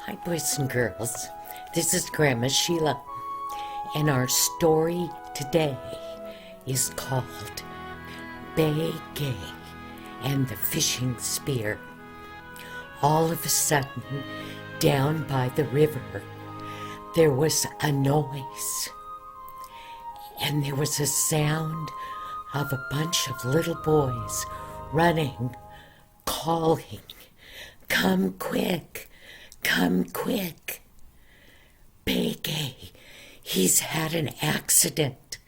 Hi, boys and girls. This is Grandma Sheilla, and our story today is called Bege and the Fishing Spear. All of a sudden, down by the river, there was a noise, and there was a sound of a bunch of little boys running, calling, "Come quick! Come quick! Bege, he's had an accident.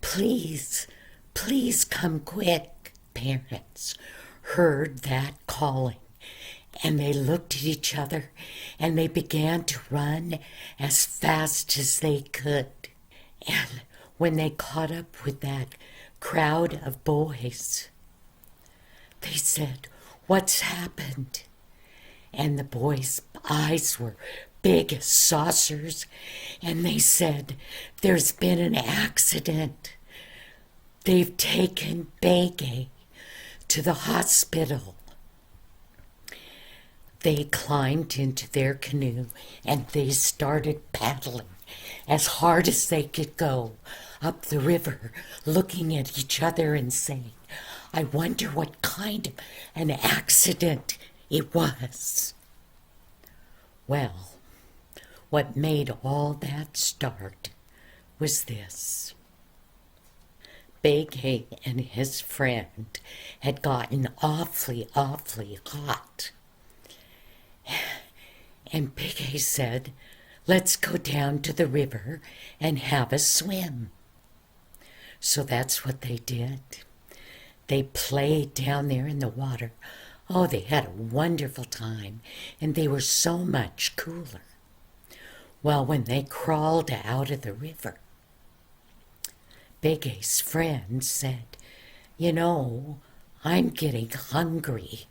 Please, please come quick." Parents heard that calling, and they looked at each other, and they began to run as fast as they could. And when they caught up with that crowd of boys, they said, "What's happened?" And the boys' eyes were big as saucers, and they said, "There's been an accident. They've taken Bege to the hospital." They climbed into their canoe and they started paddling as hard as they could go up the river, looking at each other and saying, "I wonder what kind of an accident it was." Well, what made all that start was this. Bege and his friend had gotten awfully hot. And Bege said, "Let's go down to the river and have a swim." So that's what they did. They played down there in the water. Oh, they had a wonderful time, and they were so much cooler. Well, when they crawled out of the river, Bege's friend said, "I'm getting hungry."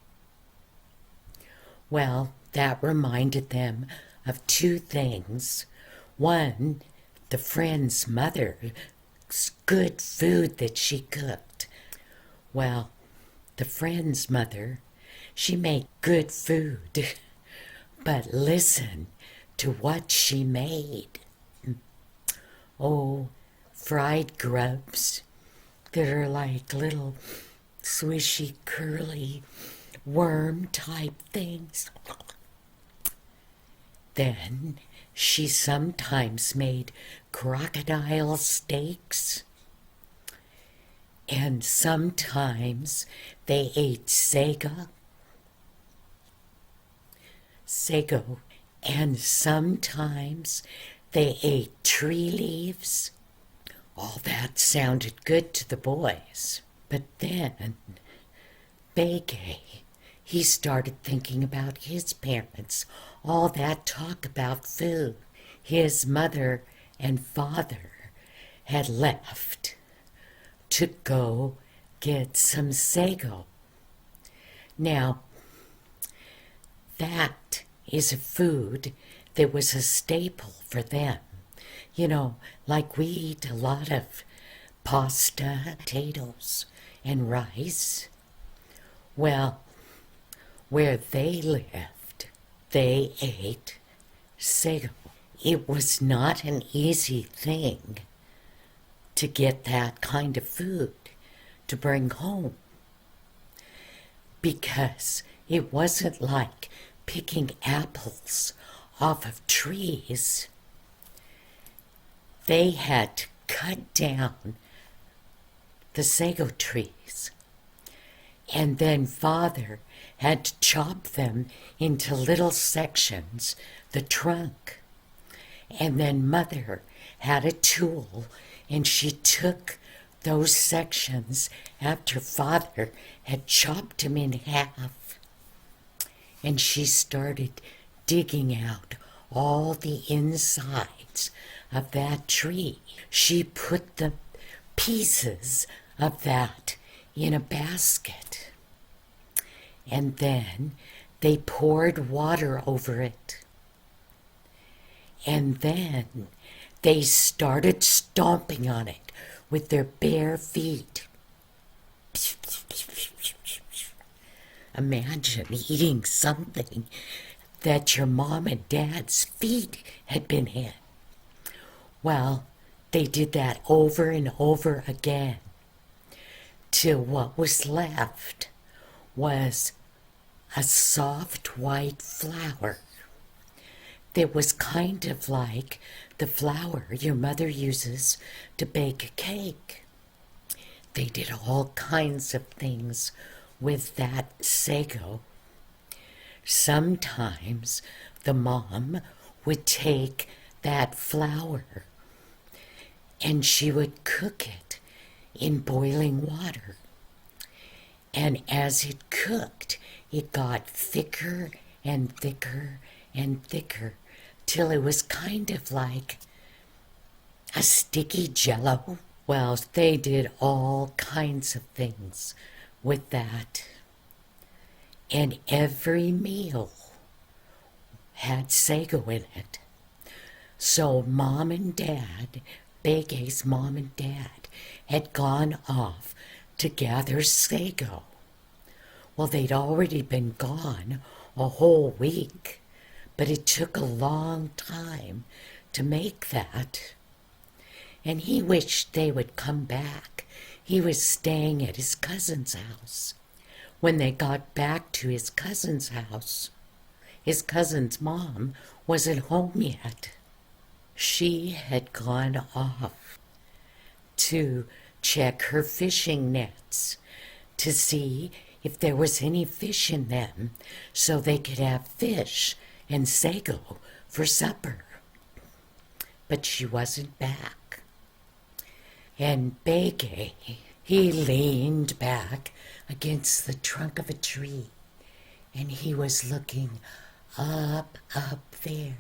Well, that reminded them of two things. One, the friend's mother's good food that she cooked. Well, the friend's mother, she made good food, but listen to what she made. Oh, fried grubs that are like little swishy, curly worm-type things. Then she sometimes made crocodile steaks, and sometimes they ate sago, and sometimes they ate tree leaves. All that sounded good to the boys. But then Bege, he started thinking about his parents, all that talk about food. His mother and father had left to go get some sago. Now, that is a food that was a staple for them. Like we eat a lot of pasta, potatoes, and rice. Well, where they lived, they ate sago. It was not an easy thing to get that kind of food to bring home, because it wasn't like picking apples off of trees. They had to cut down the sago trees, and then Father had to chop them into little sections, the trunk, and then Mother had a tool, and she took those sections after Father had chopped them in half, and she started digging out all the insides of that tree. She put the pieces of that in a basket, and then they poured water over it, and then they started stomping on it with their bare feet. Imagine eating something that your mom and dad's feet had been in. Well, they did that over and over again till what was left was a soft white flour that was kind of like the flour your mother uses to bake a cake. They did all kinds of things with that sago. Sometimes the mom would take that flour and she would cook it in boiling water. And as it cooked, it got thicker and thicker and thicker till it was kind of like a sticky jello. Well, they did all kinds of things with that. And every meal had sago in it. So Mom and Dad, Bege's mom and dad, had gone off to gather sago. Well, they'd already been gone a whole week, but it took a long time to make that. And he wished they would come back. He was staying at his cousin's house. When they got back to his cousin's house, his cousin's mom wasn't home yet. She had gone off to check her fishing nets to see if there was any fish in them so they could have fish and sago for supper. But she wasn't back. And Bege, he leaned back against the trunk of a tree, and he was looking up there.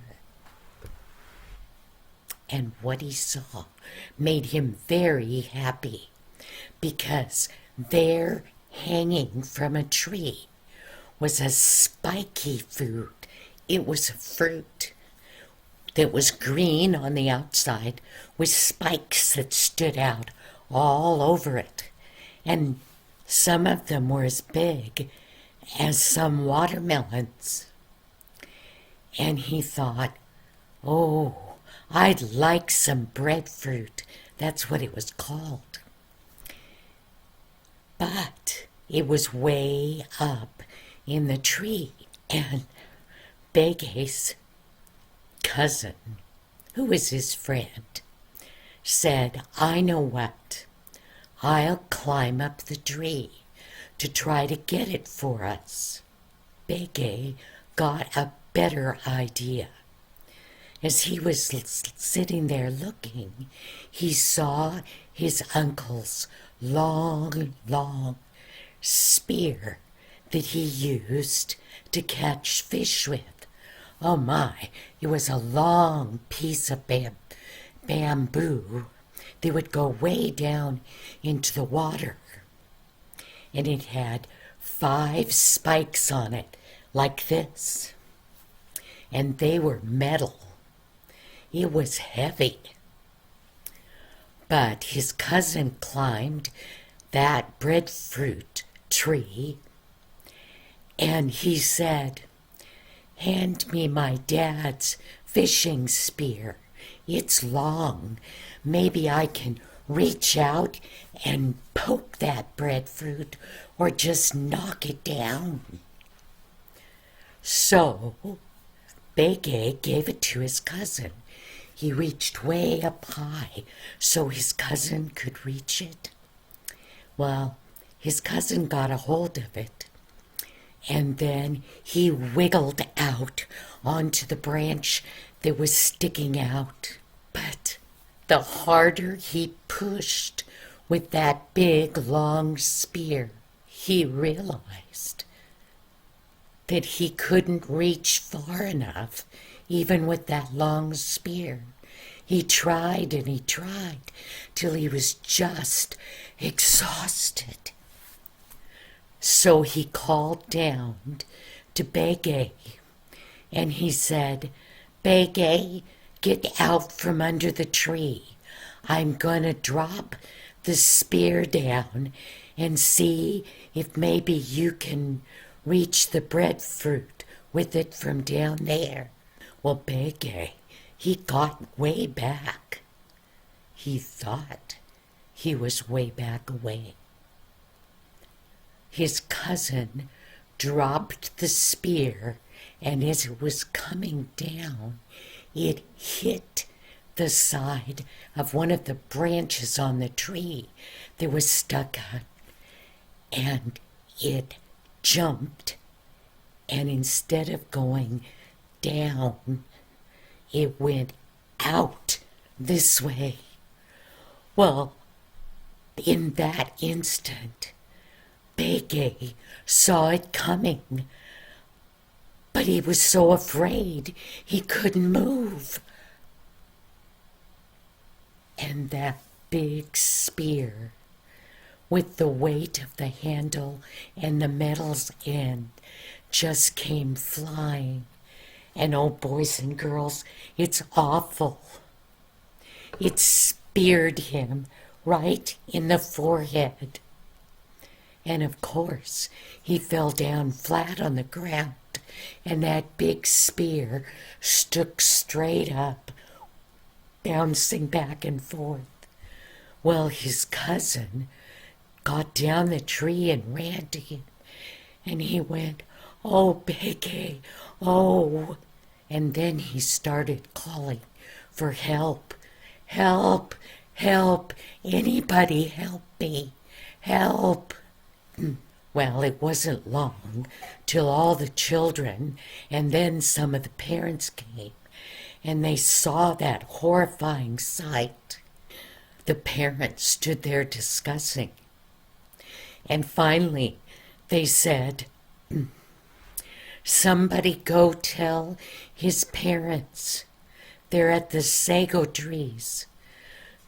And what he saw made him very happy, because there, hanging from a tree, was a spiky food. It was a fruit that was green on the outside with spikes that stood out all over it. And some of them were as big as some watermelons. And he thought, oh, I'd like some breadfruit. That's what it was called. But it was way up in the tree, and Bege's cousin, who was his friend, said, I know what, I'll climb up the tree to try to get it for us. Bege got a better idea. As he was sitting there looking, he saw his uncle's long spear that he used to catch fish with. Oh my, it was a long piece of bamboo that would go way down into the water. And it had 5 spikes on it, like this. And they were metal. It was heavy. But his cousin climbed that breadfruit tree, and he said, hand me my dad's fishing spear. It's long. Maybe I can reach out and poke that breadfruit or just knock it down. So Bege gave it to his cousin. He reached way up high so his cousin could reach it. Well, his cousin got a hold of it, and then he wiggled out onto the branch that was sticking out. But the harder he pushed with that big, long spear, he realized that he couldn't reach far enough, even with that long spear. He tried and he tried till he was just exhausted. So he called down to Bege, and he said, Bege, get out from under the tree. I'm going to drop the spear down and see if maybe you can reach the breadfruit with it from down there. Well, Bege, he got way back. He thought he was way back away. His cousin dropped the spear, and as it was coming down, it hit the side of one of the branches on the tree that was stuck out, and it jumped, and instead of going down, it went out this way. Well, in that instant, Bege saw it coming, but he was so afraid he couldn't move. And that big spear, with the weight of the handle and the metal's end, just came flying. And oh, boys and girls, it's awful. It speared him right in the forehead. And of course, he fell down flat on the ground, and that big spear stuck straight up, bouncing back and forth. Well, his cousin got down the tree and ran to him, and he went, "Oh, Bege, oh." And then he started calling for help. "Help, help, anybody help me, help." Well, it wasn't long till all the children and then some of the parents came, and they saw that horrifying sight. The parents stood there discussing, and finally they said, "Somebody go tell his parents. They're at the sago trees.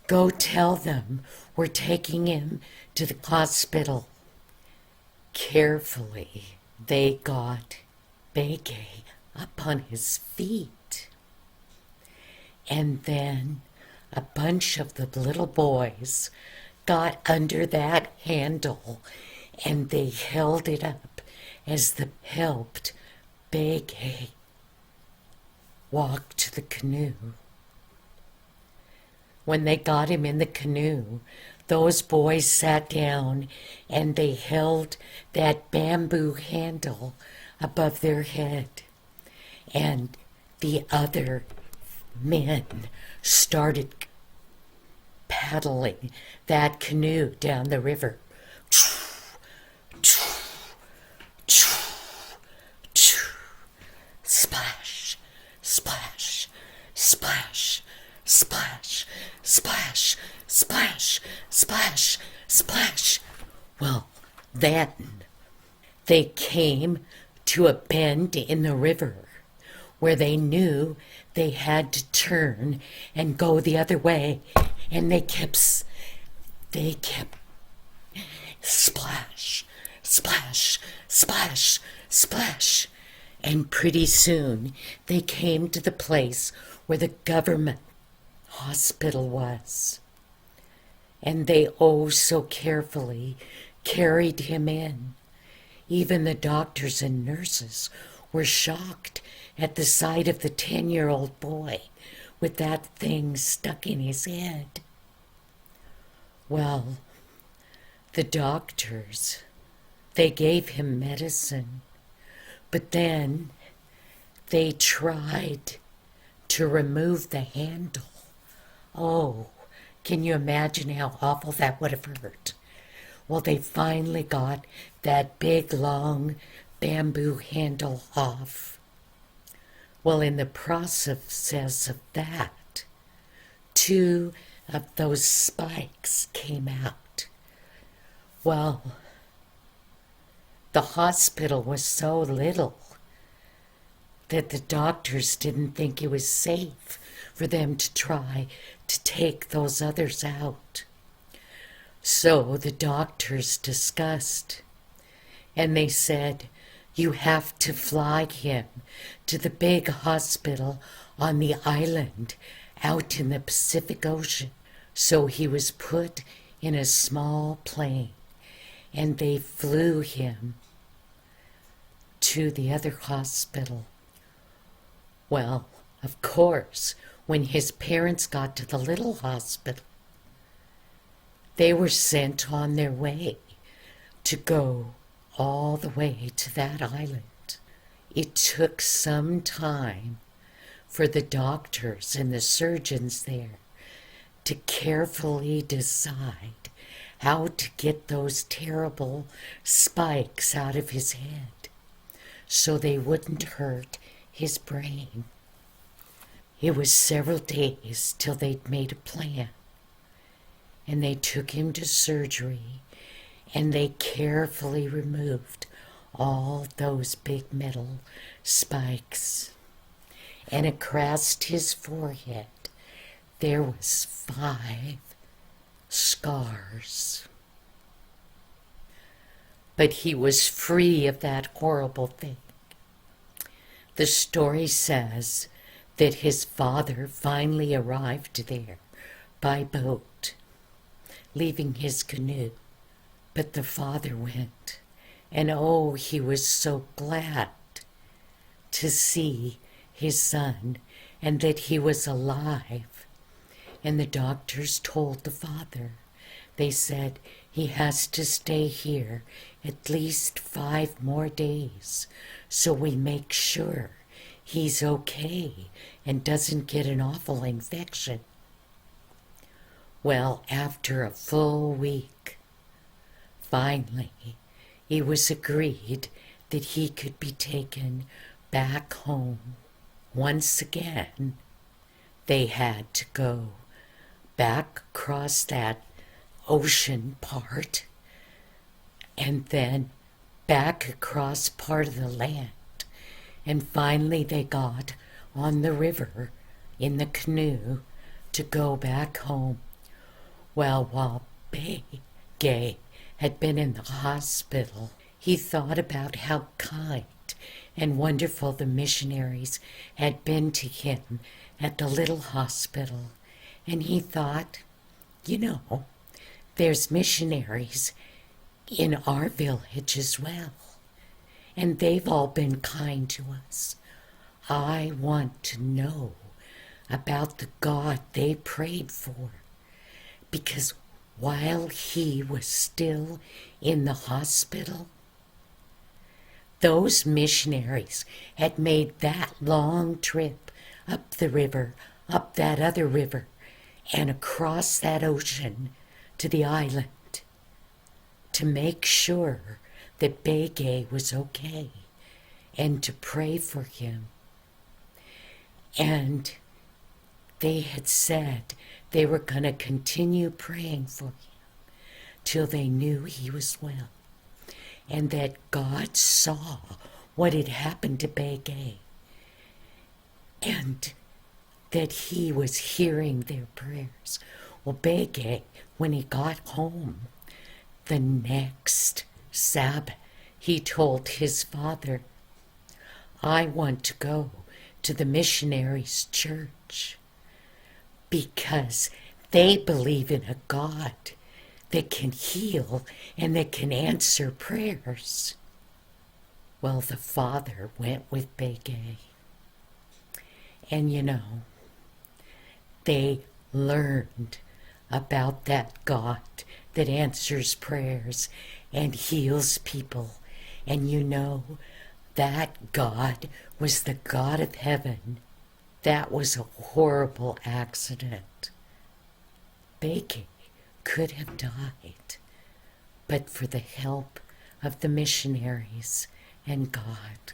Go tell them we're taking him to the hospital." Carefully, they got Bege up on his feet. And then a bunch of the little boys got under that handle, and they held it up as they helped Bege walk to the canoe. When they got him in the canoe, those boys sat down and they held that bamboo handle above their head. And the other men started paddling that canoe down the river. Splash, splash, splash, splash, splash, splash, splash, splash. Well, then they came to a bend in the river where they knew they had to turn and go the other way, and they kept splash, splash, splash, splash. And pretty soon they came to the place where the government hospital was. And they oh so carefully carried him in. Even the doctors and nurses were shocked at the sight of the 10-year-old boy with that thing stuck in his head. Well, the doctors, they gave him medicine, but then they tried to remove the handle. Oh, can you imagine how awful that would have hurt? Well, they finally got that big, long bamboo handle off. Well, in the process of that, 2 of those spikes came out. Well, the hospital was so little that the doctors didn't think it was safe for them to try to take those others out. So the doctors discussed, and they said, "You have to fly him to the big hospital on the island out in the Pacific Ocean." So he was put in a small plane, and they flew him to the other hospital. Well, of course, when his parents got to the little hospital, they were sent on their way to go all the way to that island. It took some time for the doctors and the surgeons there to carefully decide how to get those terrible spikes out of his head so they wouldn't hurt his brain. It was several days till they'd made a plan, and they took him to surgery, and they carefully removed all those big metal spikes. And across his forehead there was 5 scars. But he was free of that horrible thing. The story says that his father finally arrived there by boat, leaving his canoe. But the father went, and oh, he was so glad to see his son and that he was alive. And the doctors told the father, they said, he has to stay here at least 5 more days so we make sure he's okay and doesn't get an awful infection. Well, after a full week, finally, it was agreed that he could be taken back home. Once again, they had to go back across that ocean part and then back across part of the land. And finally they got on the river in the canoe to go back home. Well, while Bege had been in the hospital, he thought about how kind and wonderful the missionaries had been to him at the little hospital. And he thought, you know, there's missionaries in our village as well, and they've all been kind to us. I want to know about the God they prayed for, because while he was still in the hospital, those missionaries had made that long trip up the river, up that other river, and across that ocean to the island to make sure that Bege was okay and to pray for him. And they had said they were going to continue praying for him till they knew he was well, and that God saw what had happened to Bege and that he was hearing their prayers. Well, Bege, when he got home the next Sabbath, he told his father, I want to go to the missionaries' church because they believe in a God that can heal and that can answer prayers. Well, the father went with Bege. And you know, they learned about that God that answers prayers and heals people. And you know, that God was the God of heaven. That was a horrible accident. Bege could have died, but for the help of the missionaries and God.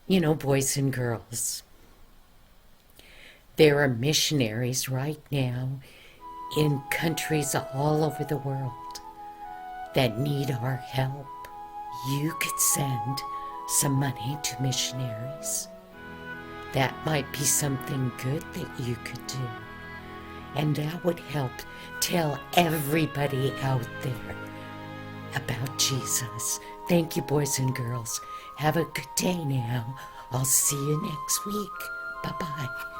You know, boys and girls, there are missionaries right now in countries all over the world that need our help. You could send some money to missionaries. That might be something good that you could do. And that would help tell everybody out there about Jesus. Thank you, boys and girls. Have a good day now. I'll see you next week. Bye-bye.